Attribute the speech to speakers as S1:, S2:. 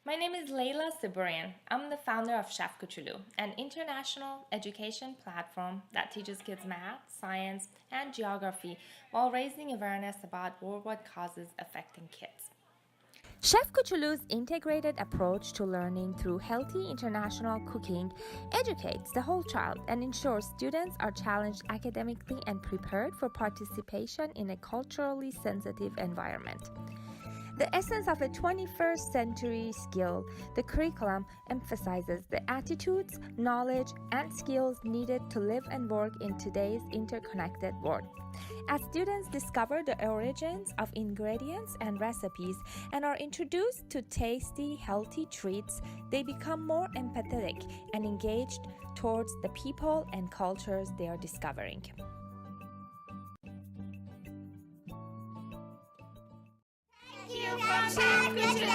S1: My name is Layla Sabourian. I'm the founder of Chef Koochooloo, an international education platform that teaches kids math, science, and geography while raising awareness about worldwide causes affecting kids.
S2: Chef Koochooloo's integrated approach to learning through healthy international cooking educates the whole child and ensures students are challenged academically and prepared for participation in a culturally sensitive environment. The essence of a 21st century skill, the curriculum emphasizes the attitudes, knowledge, and skills needed to live and work in today's interconnected world. As students discover the origins of ingredients and recipes and are introduced to tasty, healthy treats, they become more empathetic and engaged towards the people and cultures they are discovering.
S3: Thank you from Chef Koochooloo.